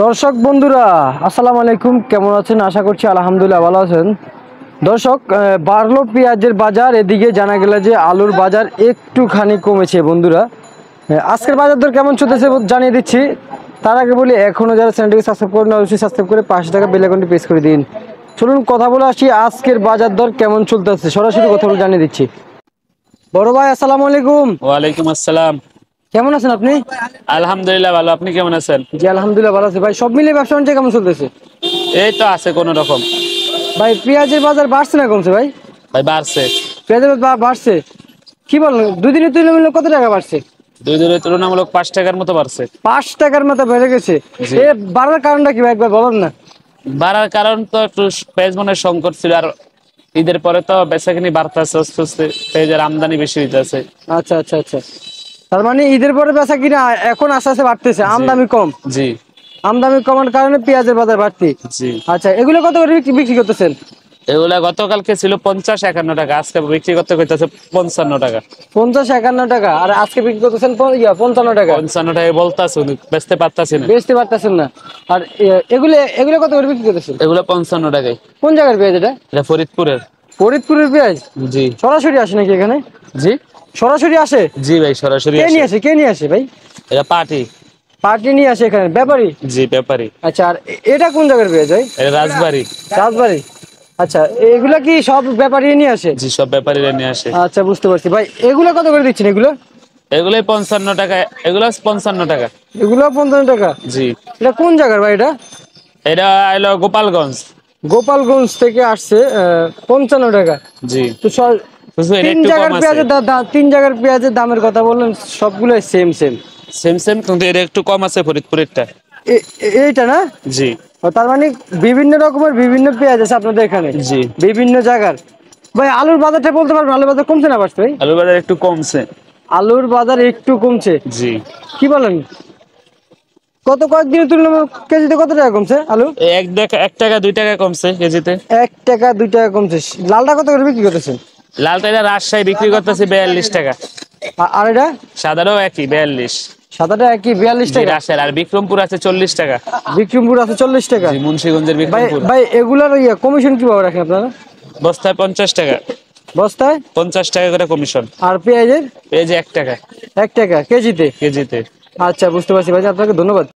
দর্শক বন্ধুরা, আসসালামু আলাইকুম। কেমন আছেন? আশা করছি আলহামদুলিল্লাহ ভালো আছেন। দর্শক, বাড়লো পেঁয়াজের বাজার। এদিকে জানা গেল যে আলুর বাজার একটুখানি কমেছে বন্ধুরা। আজকের বাজার দর কেমন চলতেছে জানিয়ে দিচ্ছি। তার আগে বলি, এখনও যারা চ্যানেলটিকে সাবস্ক্রাইব করেন অবশ্যই সাবস্ক্রাইব করে 500 টাকা বেল আইকনটি প্রেস করে দিন। চলুন কথা বলে আসি আজকের বাজার দর কেমন চলতেছে, সরাসরি কথা বলে জানিয়ে দিচ্ছি। বড় ভাই আসসালামু আলাইকুম। ওয়ালাইকুম আসসালাম। কেমন আছেন আপনি? আলহামদুলিল্লাহ ভালো, আপনি কেমন আছেন? জি আলহামদুলিল্লাহ ভালো আছি ভাই। সব মিলিয়ে ব্যবসা বাণিজ্য কেমন চলতেছে? এই তো আছে কোন রকম। ভাই পেঁয়াজের বাজার বাড়ছে না কমছে ভাই? ভাই বাড়ছে। পেঁয়াজের বাড়ছে। কি বলেন, দুদিনের তুলনায় কত টাকা বাড়ছে? দুই দিনের তুলনামূলক 5 টাকার মতো বাড়ছে। 5 টাকার মতো বেড়ে গেছে। জি। এ বাড়ার কারণটা কি ভাই, একবার বলেন না। বাড়ার কারণ তো একটু পেঁয়াজ মনের সংকট ছিল, আর ঈদের পরে তো বেচাকিনি বাড়তেছে আস্তে আস্তে, পেঁয়াজের আমদানি বেশি হইতেছে। আচ্ছা আচ্ছা আচ্ছা, তার মানে ঈদের পরে বেচা কিনা এখন আস্তে আস্তে বাড়তেছে, জি আমদানি কম। জি আমদানি কমার কারণে পেঁয়াজের বাজার বাড়তি। জি। আচ্ছা, এগুলো কত করে বিক্রি করতেছেন? এগুলা গতকালকে ছিল 50-51 টাকা, আজকে বিক্রি করতে কইতাছে 55 টাকা। 50-51 টাকা, আর আজকে বিক্রি করতেছেন 55 টাকা। 55 টাকায় বলতাছে, বেচতে পারতাছি না। বেচতে পারতেছেন না। আর এগুলো এগুলো কত করে বিক্রি করতেছেন? এগুলো 55 টাকায়। কোন জায়গার পেঁয়াজ এটা? এটা ফরিদপুরের। ফরিদপুরের পেঁয়াজ? জি সরাসরি আসে নাকি এখানে? জি সরাসরি আসে? জি ভাই, সরাসরি কে আসে। নিয়ে আসে, কে নিয়ে আসে ভাই? এটা পার্টি। পার্টি নিয়ে আসে এখানে, ব্যাপারী? জি ব্যাপারী। আচ্ছা, আর এটা কোন জায়গার পেঁয়াজ ভাই? এটা রাজবাড়ি। রাজবাড়ি। আচ্ছা, এগুলা কি সব ব্যাপারী নিয়ে আসে? জি, সব ব্যাপারীরা নিয়ে আসে। আচ্ছা, বুঝতে পারছি ভাই। এগুলো কত করে দিচ্ছেন এগুলো? এগুলো 55 টাকা, এগুলো 55 টাকা। এগুলো 50 টাকা? জি। এটা কোন জায়গার ভাই এটা? এটা হলো গোপালগঞ্জ। গোপালগঞ্জ থেকে আসছে। 55 টাকা। জি। তো বুঝছো, এটা তিন একটু কম জায়গার আছে। পেঁয়াজের তিন জায়গার পেঁয়াজের দামের কথা বললেন, সবগুলো সেম সেম। সেম সেম, কিন্তু এটা একটু কম আছে ফরিদপুরেরটা। এইটা না? জি ও, তার মানে বিভিন্ন রকমের বিভিন্ন পেঁয়াজ আছে আপনাদের এখানে, জি। বিভিন্ন জায়গার। ভাই আলুর বাজারটা বলতে পারবেন, আলুর বাজার কমছে না বাড়ছে ভাই? আলুর বাজার একটু কমছে। আলুর বাজার একটু কমছে? জি। কি বলেন? কয়েকদিনের তুলনায় কেজিতে কত টাকা কমছে আলু? 1 টাকা 2 টাকা কমছে কেজিতে। 1 টাকা 2 টাকা কমছে। লালটা কত করে বিক্রি করতেছেন? লালটা এটা রাজশাহী বিক্রি করতেছে 42 টাকা। আর এটা? সাদারও একই 42। সাদাটা কি 42 জি টাকা? রাজশাহী। আর বিক্রমপুর আছে 40 টাকা। বিক্রমপুর আছে 40 টাকা? জি, মুন্সিগঞ্জের ভাই বিক্রমপুর। ভাই এগুলার কমিশন কিভাবে রাখেন আপনারা? বস্তায় 50 টাকা। বস্তায়? 50 টাকা করে কমিশন। আর পেঁয়াজের? পেঁয়াজ 1 টাকা 1 টাকা কেজিতে? কেজিতে। আচ্ছা, বুঝতে পারছি ভাই, আপনাকে ধন্যবাদ।